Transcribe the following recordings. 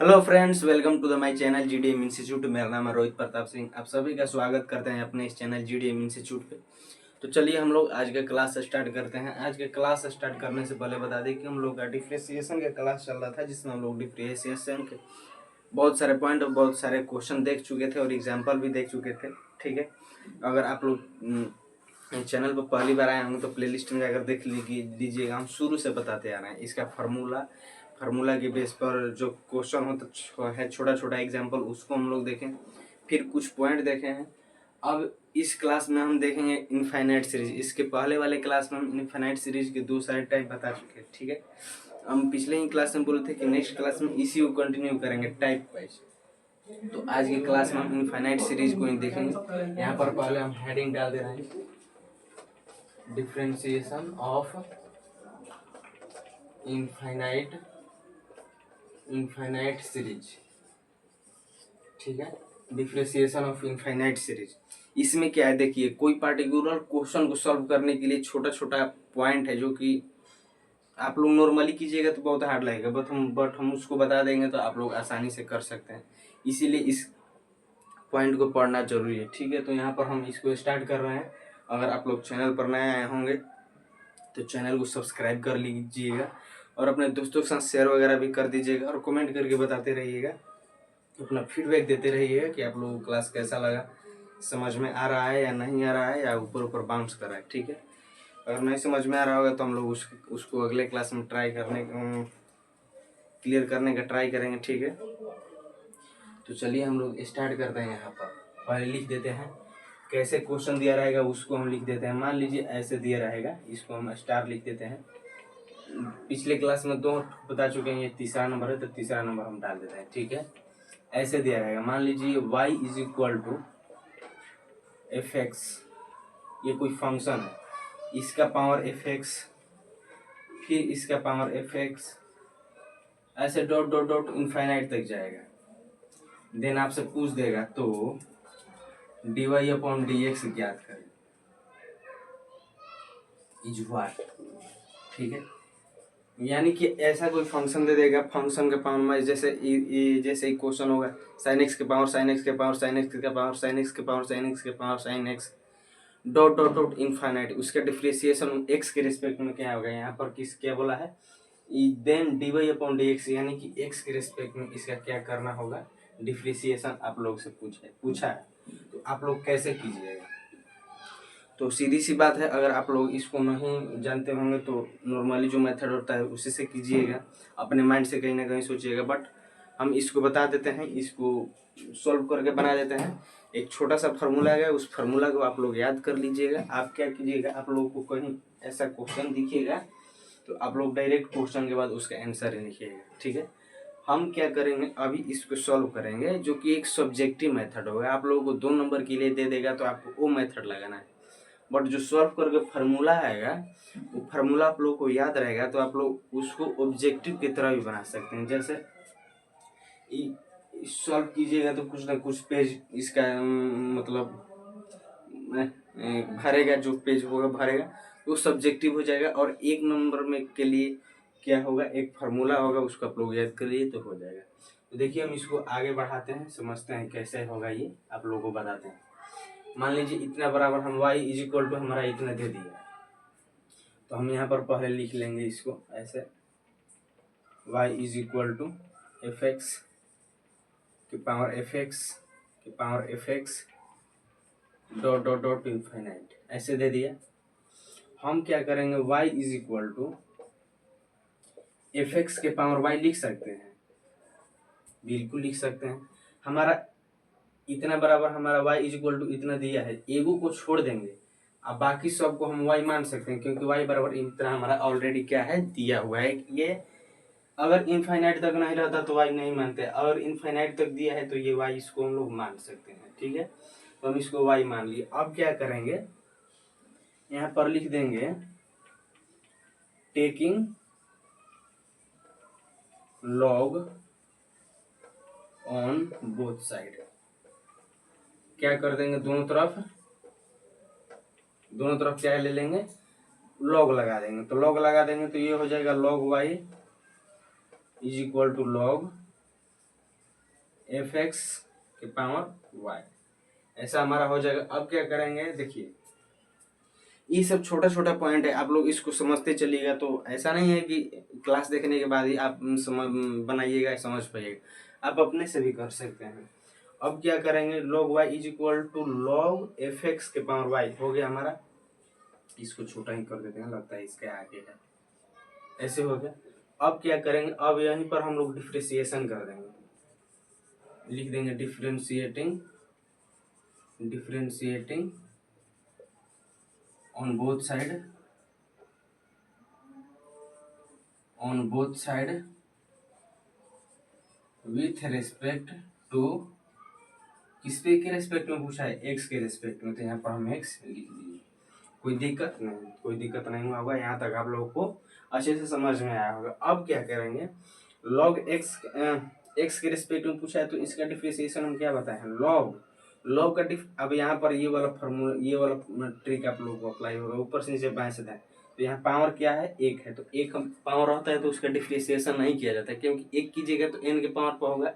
Hello friends, welcome to the my channel GDM institute. मेरा नाम है रोहित प्रताप सिंह। आप सभी का स्वागत करते हैं अपने इस चैनल जीडीएम इंस्टीट्यूट पे। तो चलिए हम लोग आज का क्लास स्टार्ट करते हैं। आज के क्लास स्टार्ट करने से पहले बता दें कि हम लोग का डिफ्रेंशिएशन का क्लास चल रहा था, जिसमें हम लोग डिफ्रेंशिएशन के बहुत सारे पॉइंट और बहुत सारे क्वेश्चन देख चुके थे और एग्जाम्पल भी देख चुके थे। ठीक है, अगर आप लोग चैनल पर पहली बार आए होंगे तो प्लेलिस्ट में जाकर देख लीजिएगा। हम शुरू से बताते आ रहे हैं इसका फार्मूला के बेस पर जो क्वेश्चन होता है, छोटा छोटा एग्जाम्पल, उसको हम लोग देखें, फिर कुछ पॉइंट देखे हैं। अब इस क्लास में हम देखेंगे इनफाइनाइट सीरीज। इसके पहले वाले क्लास में हम इनफाइनाइट सीरीज के दो सारे टाइप बता चुके हैं। ठीक है, हम पिछले ही क्लास में बोले थे कि नेक्स्ट क्लास में इसी को कंटिन्यू करेंगे टाइप वाइज। तो आज की क्लास में हम इनफाइनाइट सीरीज को ही देखेंगे। यहाँ पर पहले हम हेडिंग डाल दे रहे हैं, डिफरेंशिएशन ऑफ इनफाइनाइट सीरीज। ठीक है, डिफरेंशिएशन ऑफ इनफाइनाइट सीरीज। इसमें क्या है, देखिए, कोई पार्टिकुलर क्वेश्चन को सॉल्व करने के लिए छोटा छोटा पॉइंट है जो कि आप लोग नॉर्मली कीजिएगा तो बहुत हार्ड लगेगा, बट हम उसको बता देंगे तो आप लोग आसानी से कर सकते हैं। इसीलिए इस पॉइंट को पढ़ना जरूरी है। ठीक है, तो यहाँ पर हम इसको स्टार्ट कर रहे हैं। अगर आप लोग चैनल पर नए आए होंगे तो चैनल को सब्सक्राइब कर लीजिएगा और अपने दोस्तों के साथ शेयर वगैरह भी कर दीजिएगा और कमेंट करके बताते रहिएगा, अपना फीडबैक देते रहिएगा कि आप लोगों को क्लास कैसा लगा, समझ में आ रहा है या नहीं आ रहा है, या ऊपर ऊपर बाउंस कर रहा है। ठीक है, अगर नहीं समझ में आ रहा होगा तो हम लोग उसको अगले क्लास में क्लियर करने का ट्राई करेंगे। ठीक है, तो चलिए हम लोग स्टार्ट करते हैं। यहाँ पर पहले लिख देते हैं कैसे क्वेश्चन दिया रहेगा, उसको हम लिख देते हैं। मान लीजिए ऐसे दिया रहेगा, इसको हम स्टार लिख देते हैं। पिछले क्लास में दो बता चुके हैं, ये तीसरा नंबर है तो तीसरा नंबर हम डाल देते हैं। ठीक है, ऐसे दिया रहेगा, मान लीजिए y is equal to f x. ये कोई फंक्शन है, इसका पावर एफ एक्स, फिर इसका पावर एफ एक्स, ऐसे डॉट डॉट डॉट इनफाइनाइट तक जाएगा। देन आपसे पूछ देगा तो dy अपॉन डी एक्स ज्ञात करें, इज व्हाट। ठीक है, यानी कि ऐसा कोई फंक्शन दे देगा, फंक्शन के पावर में जैसे जैसे ही क्वेश्चन होगा, साइन एक्स के पावर साइन एक्स के पावर साइन एक्स के पावर साइन एक्स के पावर साइन एक्स के power sine x dot dot dot infinite. उसका डिफ्रेंशिएशन एक्स के रिस्पेक्ट में क्या होगा, यहाँ पर क्या बोला है, then d Y upon D x, यानी कि एक्स के रिस्पेक्ट में इसका क्या करना होगा, डिफ्रेंशिएशन आप लोग से पूछा है। तो आप लोग कैसे कीजिएगा, तो सीधी सी बात है, अगर आप लोग इसको नहीं जानते होंगे तो नॉर्मली जो मेथड होता है उसी से कीजिएगा, अपने माइंड से कहीं ना कहीं सोचिएगा। बट हम इसको बता देते हैं, इसको सॉल्व करके बना देते हैं। एक छोटा सा फार्मूला है, उस फार्मूला को आप लोग याद कर लीजिएगा। आप क्या कीजिएगा, आप लोगों को कहीं ऐसा क्वेश्चन दिखेगा तो आप लोग डायरेक्ट क्वेश्चन के बाद उसका आंसर ही लिखिएगा। ठीक है, हम क्या करेंगे, अभी इसको सॉल्व करेंगे जो कि एक सब्जेक्टिव मेथड होगा। आप लोगों को 2 नंबर के लिए दे देगा तो आपको वो मेथड लगाना है। बट जो सॉल्व करके फार्मूला आएगा, वो फार्मूला आप लोग को याद रहेगा तो आप लोग उसको ऑब्जेक्टिव की तरह भी बना सकते हैं। जैसे सॉल्व कीजिएगा तो कुछ ना कुछ पेज इसका मतलब भरेगा, जो पेज होगा भरेगा तो वो सब्जेक्टिव हो जाएगा। और 1 नंबर में के लिए क्या होगा, एक फार्मूला होगा, उसको आप लोग याद करिए तो हो जाएगा। तो देखिए हम इसको आगे बढ़ाते हैं, समझते हैं कैसे होगा, ये आप लोगों को बताते हैं। मान लीजिए इतना बराबर हम y इज इक्वल टू हमारा इतना दे दिया, तो हम यहाँ पर पहले लिख लेंगे इसको ऐसे, y is equal to f x के पावर एफ एक्स के power f x dot dot dot infinite, ऐसे दे दिया। हम क्या करेंगे, y is equal to f x के पावर y लिख सकते हैं, बिल्कुल लिख सकते हैं। हमारा इतना बराबर हमारा y इज इक्वल टू इतना दिया है, एगो को छोड़ देंगे, अब बाकी सब को हम y मान सकते हैं क्योंकि y बराबर इतना हमारा ऑलरेडी क्या है, दिया हुआ है। ये अगर इनफाइनाइट तक नहीं रहता तो y नहीं मानते, अगर इनफाइनाइट तक दिया है तो ये y इसको हम लोग मान सकते हैं। ठीक है, तो हम इसको y मान लिए। अब क्या करेंगे, यहाँ पर लिख देंगे taking log on both side. क्या कर देंगे, दोनों तरफ क्या ले लेंगे, लॉग लगा देंगे। तो लॉग लगा देंगे तो ये हो जाएगा log y is equal to log f x के पावर वाई, ऐसा हमारा हो जाएगा। अब क्या करेंगे, देखिए ये सब छोटा छोटा पॉइंट है, आप लोग इसको समझते चलिएगा। तो ऐसा नहीं है कि क्लास देखने के बाद ही आप समझ बनाइएगा, समझ पाइएगा, आप अपने से भी कर सकते हैं। अब क्या करेंगे, log y is equal to log f x के पावर वाई हो गया हमारा। इसको छोटा ही कर देते हैं, लगता है इसके आगे है, ऐसे हो गया। अब क्या करेंगे, अब यहीं पर हम लोग डिफ्रेंसिएशन कर देंगे, लिख देंगे differentiating on both side with respect to, किसपे के रेस्पेक्ट में पूछा है, एक्स के रेस्पेक्ट में, तो यहाँ पर हम एक्स लिख दिए। कोई दिक्कत नहीं हुआ होगा, यहाँ तक आप लोगों को अच्छे से समझ में आया होगा। अब क्या करेंगे, log एक्स के रिस्पेक्ट में पूछा है तो इसका डिफरेंशिएशन हम क्या बताए हैं, log का अब यहाँ पर ये वाला फॉर्मूला, ये वाला ट्रिक आप लोगों को अप्लाई होगा, ऊपर से नीचे बाएं से दाएं। तो यहाँ पावर क्या है, एक है, तो एक हम पावर रहता है तो उसका डिफरेंशिएशन नहीं किया जाता है, क्योंकि एक कीजिएगा तो एन के पावर पर होगा,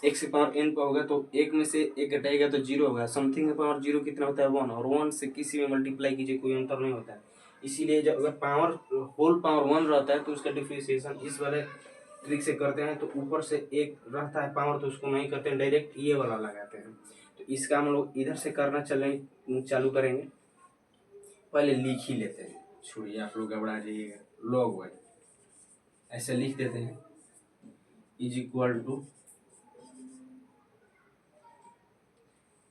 एक्स के पावर एन पर होगा, तो एक में से एक घटाएगा तो जीरो होगा। समथिंग का पावर जीरो कितना होता है, वन, और वन से किसी में मल्टीप्लाई कीजिए कोई अंतर नहीं होता है। इसीलिए जब अगर पावर होल पावर वन रहता है तो उसका डिफरेंशिएशन इस वाले ट्रिक से करते हैं। तो ऊपर से एक रहता है पावर तो उसको नहीं करते हैं, डायरेक्ट ये वाला लगाते हैं। तो इसका हम लोग इधर से करना चालू करेंगे। पहले लिख ही लेते हैं, छोड़िए आप लोग घबरा जाइएगा। log y ऐसे लिख देते हैं इज इक्वल टू,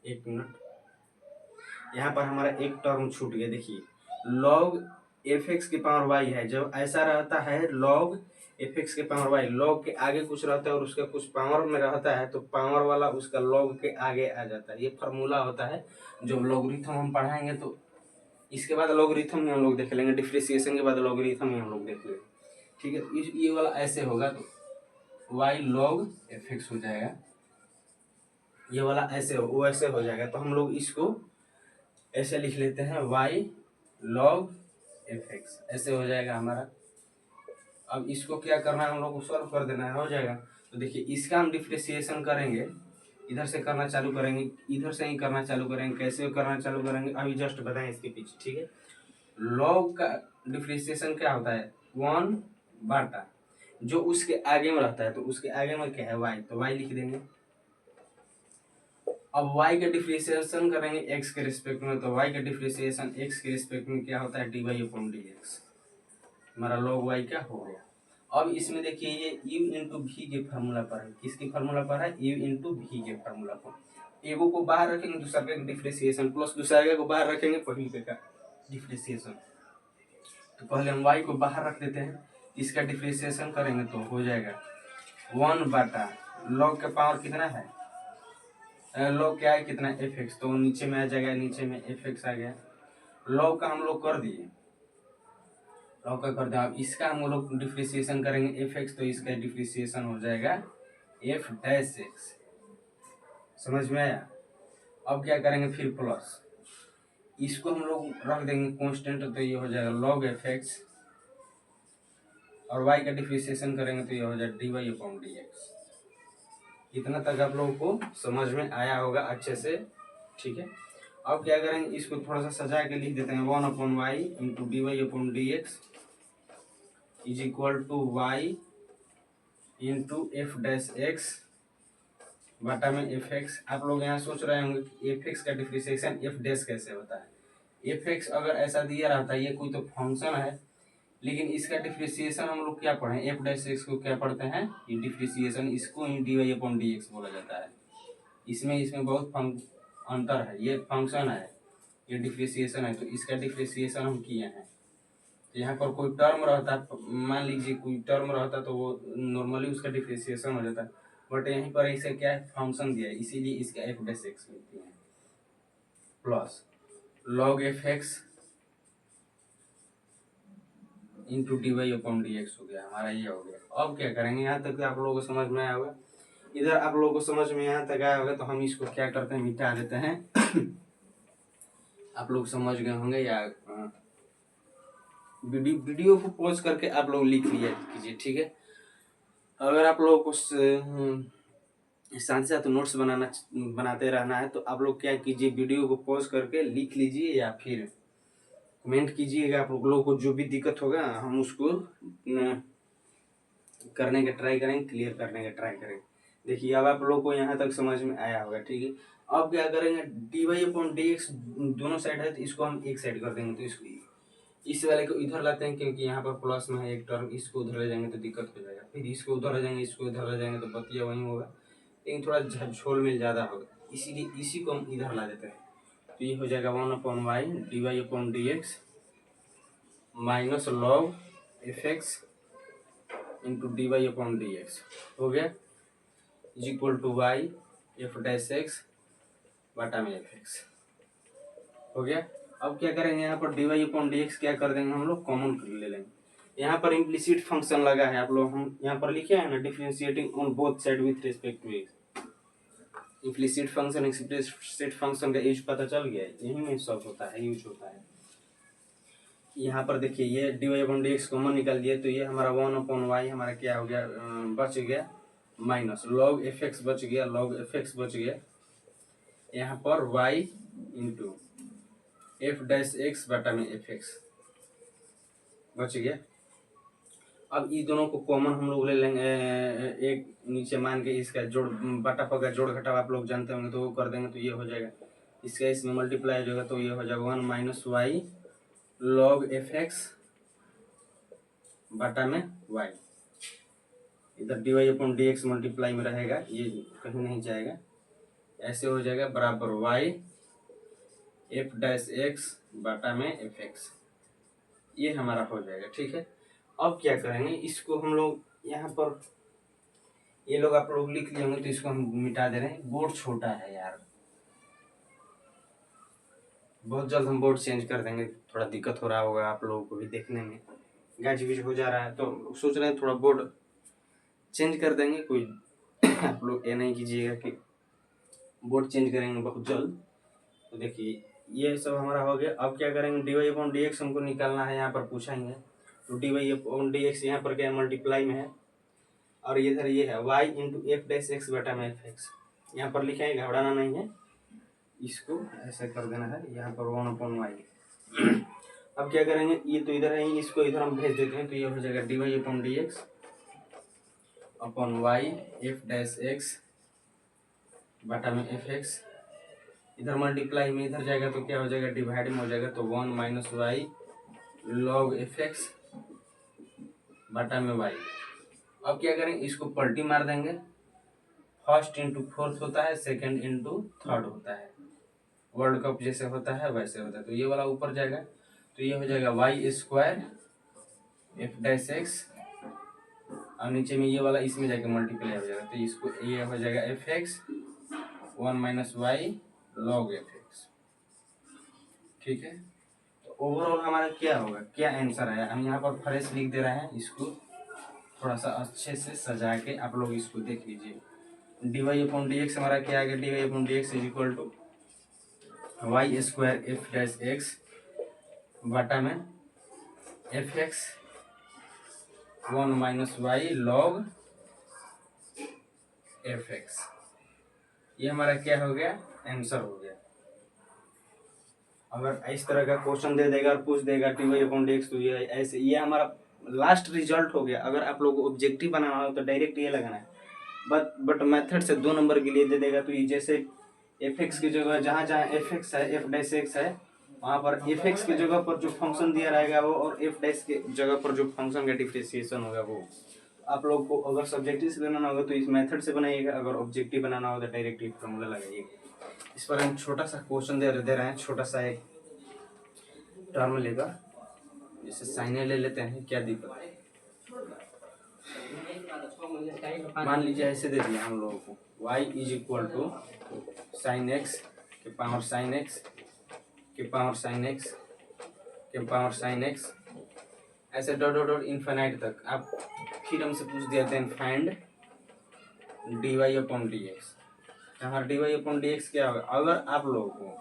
एक मिनट, यहाँ पर हमारा एक टर्म छूट गया। देखिए log एफ एक्स की पावर वाई है, जब ऐसा रहता है log एफ एक्स के पावर वाई, log के आगे कुछ रहता है और उसका कुछ पावर में रहता है तो पावर वाला उसका log के आगे आ जाता है। ये फार्मूला होता है। जब लॉगरिथम हम पढ़ाएंगे तो इसके बाद लॉगरिथम ही हम लोग देख लेंगे, डिफरेंशिएशन के बाद लॉगरिथम ही हम लोग देख लेंगे, ठीक है। ये वाला ऐसे होगा तो y log एफ एक्स हो जाएगा, ये वाला ऐसे वो ऐसे हो जाएगा। तो हम लोग इसको ऐसे लिख लेते हैं, y log एफ एक्स, ऐसे हो जाएगा हमारा। अब इसको क्या करना है, हम लोग को सॉल्व कर देना है, हो जाएगा। तो देखिए इसका हम डिफरेंशिएशन करेंगे, इधर से करना चालू करेंगे, इधर से ही करना चालू करेंगे। कैसे करना चालू करेंगे अभी जस्ट बताएं इसके पीछे, ठीक है। log का डिफरेंशिएशन क्या होता है, वन बाटा जो उसके आगे में रहता है, तो उसके आगे में क्या है, y, तो y लिख देंगे। अब y का डिफरेंशिएशन करेंगे x के रिस्पेक्ट में, तो y का डिफरेंशिएशन x के रिस्पेक्ट में क्या होता है, dy अपॉन dx, हमारा log y क्या हो गया। अब इसमें देखिए ये u इंटू भी के फार्मूला पर है, किसके फार्मूला पर है, u इंटू भी के फार्मूला पर। एगो को बाहर रखेंगे दूसरा का डिफरेंशिएशन, प्लस दूसरा को बाहर रखेंगे पहले का डिफरेंशिएशन। तो पहले हम y को बाहर रख देते हैं, इसका डिफरेंशिएशन करेंगे तो हो जाएगा वन बाटा log का पावर कितना है, log क्या है कितना, एफ एक्स, तो नीचे में आ जाएगा, नीचे में एफ एक्स आ गया। log का हम लोग कर दिए, log का कर दिया। अब इसका हम लोग डिफरेंशिएशन करेंगे एफ एक्स, तो इसका डिफरेंशिएशन हो जाएगा एफ डैश एक्स, समझ में आया। अब क्या करेंगे, फिर प्लस, इसको हम लोग रख देंगे कांस्टेंट, तो ये हो जाएगा log एफ एक्स, और y का डिफरेंशिएशन करेंगे तो ये हो जाएगा dy अपॉन dx। इतना तक आप लोगों को समझ में आया होगा अच्छे से, ठीक है। अब क्या करेंगे, इसको थोड़ा सा सजा के लिख देते हैं, one upon y into d Y upon D x is equal to y into f dash x बटा में एफ एक्स। आप लोग यहाँ सोच रहे होंगे कि एफ एक्स का डिफरेंशिएशन एफ डैश कैसे होता है। एफ एक्स अगर ऐसा दिया रहता है, ये कोई तो फंक्शन है, लेकिन इसका डिफरेंशिएशन हम लोग क्या पढ़े, एफ डैश एक्स को क्या पढ़ते हैं, ये डिफरेंशिएशन, इसको ही D Y upon D X बोला जाता है। इसमें बहुत अंतर है, ये फंक्शन है, ये डिफरेंशिएशन है, तो इसका डिफरेंशिएशन हम किए हैं। तो यहाँ पर कोई टर्म रहता है, मान लीजिए कोई टर्म रहता तो वो नॉर्मली उसका डिफरेंशिएशन हो जाता है, बट यहीं पर इसे क्या है, फंक्शन दिया है, इसीलिए इसका एफ डैश एक्स लिखते हैं, plus log f x into d Y upon D x हो गया हमारा, ये हो गया। अब क्या करेंगे, यहाँ तक आप लोगों को समझ में आया होगा, इधर आप लोगों को समझ में यहाँ तक आया होगा, तो हम इसको क्या करते हैं, मिटा देते हैं। आप लोग समझ गए होंगे, या वीडियो को पॉज करके आप लोग लिख लिया कीजिए, ठीक है। अगर आप लोगों को साथ ही साथ नोट्स बनाते रहना है। तो आप लोग क्या कीजिए, वीडियो को पॉज करके लिख लीजिए या फिर कमेंट कीजिएगा। आप लोगों को जो भी दिक्कत होगा हम उसको करने का ट्राई करेंगे, क्लियर करने का ट्राई करेंगे। देखिए अब आप लोग को यहाँ तक समझ में आया होगा, ठीक है। अब क्या करेंगे, dy अपॉन dx दोनों साइड है तो इसको हम एक साइड कर देंगे। तो इसको इस वाले को इधर लाते हैं क्योंकि यहाँ पर प्लस में है एक टर्म, इसको उधर ले जाएंगे तो दिक्कत हो जाएगा। फिर इसको उधर ले जाएंगे, इसको इधर ले जाएंगे तो बतिया वहीं होगा, लेकिन थोड़ा झोल में ज़्यादा होगा, इसीलिए इसी को हम इधर ला देते हैं। तो ये हो जाएगा 1/y dy upon dx minus log fx into dy upon dx हो गया, is equal to y f dash x बटा में fx हो गया। अब क्या करेंगे, यहाँ पर dy अपॉन dx क्या कर देंगे, हम लोग कॉमन ले लेंगे। यहाँ पर इम्प्लिसिट फंक्शन लगा है, आप लोग हम यहाँ पर लिखे हैं ना, differentiating on both side with respect to x. Implicit function explicit function का यूज पता चल गया है, यही में सब होता है, यूज होता है। यहाँ पर देखिए ये dy अपॉन dx कॉमन निकाल दिया, तो ये हमारा 1/y हमारा क्या हो गया, बच गया, माइनस लॉग fx बच गया, लॉग fx बच गया, यहाँ पर y into f dash x बटा में fx बच गया। अब ये दोनों को कॉमन हम लोग ले लेंगे, एक नीचे मान के इसका जोड़ बटा पका जोड़ घटाव आप लोग जानते होंगे, तो वो कर देंगे तो ये हो जाएगा, इसका इसमें मल्टीप्लाई हो जाएगा तो ये हो जाएगा 1 माइनस वाई लॉग fx बटा में y। इधर dy अपॉन dx मल्टीप्लाई में रहेगा, ये कहीं नहीं जाएगा, ऐसे हो जाएगा बराबर y f डैश एक्स बटा में fx, ये हमारा हो जाएगा, ठीक है। अब क्या करेंगे, इसको हम लोग यहाँ पर ये लोग आप लोग लिख लिए होंगे तो इसको हम मिटा दे रहे हैं। बोर्ड छोटा है यार, बहुत जल्द हम बोर्ड चेंज कर देंगे, थोड़ा दिक्कत हो रहा होगा आप लोगों को भी देखने में, गाज बीज हो जा रहा है, तो सोच रहे हैं थोड़ा बोर्ड चेंज कर देंगे। कोई आप लोग ये नहीं कीजिएगा कि बोर्ड चेंज करेंगे बहुत जल्द। तो देखिए ये सब हमारा हो गया। अब क्या करेंगे, dy अपॉन dx हमको निकालना है, यहाँ पर पूछेंगे तो dy अपॉन dx यहाँ पर क्या मल्टीप्लाई में है, और इधर ये है y into f dash x बटा में एफ एक्स, यहाँ पर लिखा है, घबराना नहीं है, इसको ऐसा कर देना है, यहाँ पर 1/y। अब क्या करेंगे, ये तो इधर है, इसको इधर हम भेज देते हैं, तो ये हो जाएगा dy upon dx upon y F dash x बटा में एफ एक्स, इधर मल्टीप्लाई में इधर जाएगा तो क्या हो जाएगा, डिवाइड में हो जाएगा, तो 1 minus y log f x बटा में y। अब क्या करेंगे, इसको पलटी मार देंगे, फर्स्ट इंटू फोर्थ होता है, सेकंड इंटू थर्ड होता है, वर्ल्ड कप जैसे होता है वैसे होता है, तो ये वाला ऊपर जाएगा, तो ये हो जाएगा y square f dash x, और नीचे में ये वाला इसमें जाके मल्टीप्लाई हो जाएगा, तो इसको ये हो जाएगा f x 1 minus y log f x, ठीक है। तो ओवरऑल हमारा क्या होगा, क्या आंसर आया, हम यहाँ पर फ्रेश लिख दे रहे हैं, इसको थोड़ा सा अच्छे से सजा के आप लोग इसको देख लीजिए। dy अपॉन dx हमारा क्या आ गया, dy upon dx is equal to y square f dash x बटा में f x 1 minus y log f x, ये हमारा क्या हो गया, आंसर हो गया। अगर इस तरह का क्वेश्चन दे देगा और पूछ देगा dy अपॉन dx, तो ये ऐसे, ये हमारा लास्ट रिजल्ट हो गया। अगर आप लोग को ऑब्जेक्टिव बनाना हो तो डायरेक्ट ये लगाना है, बट मेथड से 2 नंबर के लिए दे देगा, तो ये जैसे एफ एक्स की जगह जहाँ जहाँ एफ एक्स है, एफ डैश एक्स है, वहाँ पर एफ एक्स की जगह पर जो फंक्शन दिया रहेगा वो, और एफ डैश के जगह पर जो फंक्शन का डिफ्रेंशिएशन होगा वो। आप लोग को अगर सब्जेक्टिव से बनाना होगा तो इस मेथड से बनाइएगा, अगर ऑब्जेक्टिव बनाना होगा तो डायरेक्ट फॉर्मूला लगाइएगा। इस पर हम छोटा सा क्वेश्चन दे रहे हैं, छोटा सा एक टर्म लेकर, जैसे साइने ले लेते हैं, क्या दिक्कत है, मान लीजिए ऐसे दे दिया हम लोगों को, y is equal to sine x के पावर साइन एक्स के पावर साइन एक्स के पावर साइन एक्स, ऐसे डॉट डॉट डॉट इनफाइनाइट तक। आप फिर हमसे पूछ दिया था फाइंड dy अपॉन dx, हमारा dy अपॉन dx क्या होगा। अगर आप लोगों को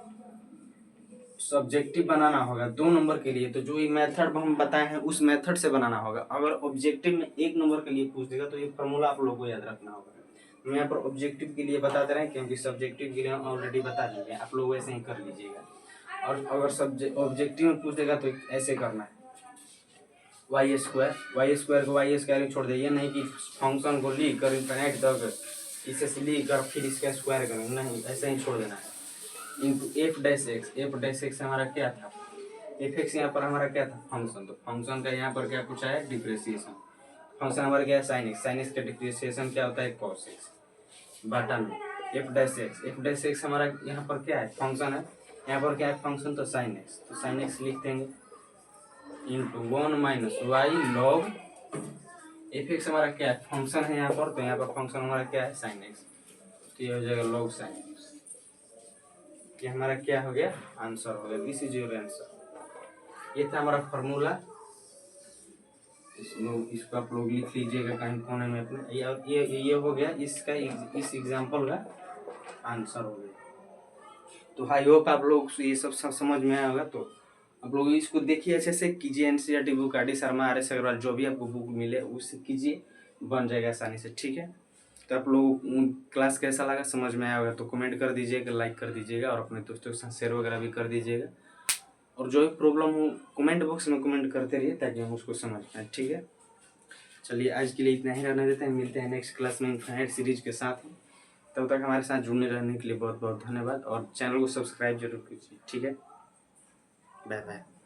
सब्जेक्टिव बनाना होगा 2 नंबर के लिए, तो जो ये मेथड हम बताए हैं उस मेथड से बनाना होगा। अगर ऑब्जेक्टिव में 1 नंबर के लिए पूछ देगा तो ये फॉर्मूला आप लोगों को याद रखना होगा। हम यहाँ पर ऑब्जेक्टिव के लिए बता दे रहे हैं, क्योंकि सब्जेक्टिव के लिए हम ऑलरेडी बता दिए, आप लोग वैसे ही कर लीजिएगा। और अगर ऑब्जेक्टिव में पूछ देगा तो ऐसे करना है, वाई स्क्वायर को वाई स्क्वायर में छोड़ दे, ये नहीं कि फंक्शन को लिख कर इनफाइनाइट तक इसे से लिख कर फिर इसका स्क्वायर करेंगे, नहीं, ऐसे ही छोड़ देना है। इंटू एफ डैश एक्स हमारा क्या था, एफ एक्स यहाँ पर हमारा क्या था, फंक्शन। तो फंक्शन का यहाँ पर क्या पूछा है, डिप्रेसिएशन। फंक्शन हमारा क्या है, साइन एक्स का डिप्रेसिएशन क्या होता है, कॉस एक्स। बटा में एफ डैश एक्स हमारा यहाँ पर क्या है, फंक्शन है, यहाँ पर क्या है, फंक्शन, तो साइन एक्स, तो साइन एक्स लिख देंगे into 1 minus y log f x हमारा क्या है, फंक्शन है यहाँ पर, तो यहाँ पर फंक्शन हमारा क्या है, साइन एक्स, तो ये हो जाएगा लॉग साइन एक्स। ये हमारा क्या हो गया, आंसर हो गया, दिस इज योर आंसर। ये था हमारा फॉर्मूला, इसको आप लोग लिख लीजिएगा कहीं कोने में अपने। ये हो गया इसका, इस एग्जाम्पल का आंसर हो गया। तो आई होप आप लोग ये सब समझ में आया होगा। तो आप लोग इसको देखिए, अच्छे से कीजिए, NCERT book, R D Sharma, R S Agarwal, जो भी आपको बुक मिले उससे कीजिए, बन जाएगा आसानी से, ठीक है। तो आप लोग क्लास कैसा लगा, समझ में आया होगा तो कमेंट कर दीजिएगा, लाइक कर दीजिएगा, और अपने दोस्तों के साथ शेयर वगैरह भी कर दीजिएगा। और जो भी प्रॉब्लम हो कमेंट बॉक्स में कमेंट करते रहिए, ताकि हम उसको समझ पाएँ, ठीक है। चलिए आज के लिए इतना ही रहने देते हैं, मिलते हैं नेक्स्ट क्लास में इनफाइनाइट सीरीज के साथ। तब तक हमारे साथ जुड़ने रहने के लिए बहुत बहुत धन्यवाद, और चैनल को सब्सक्राइब जरूर कीजिए, ठीक है। Bye bye.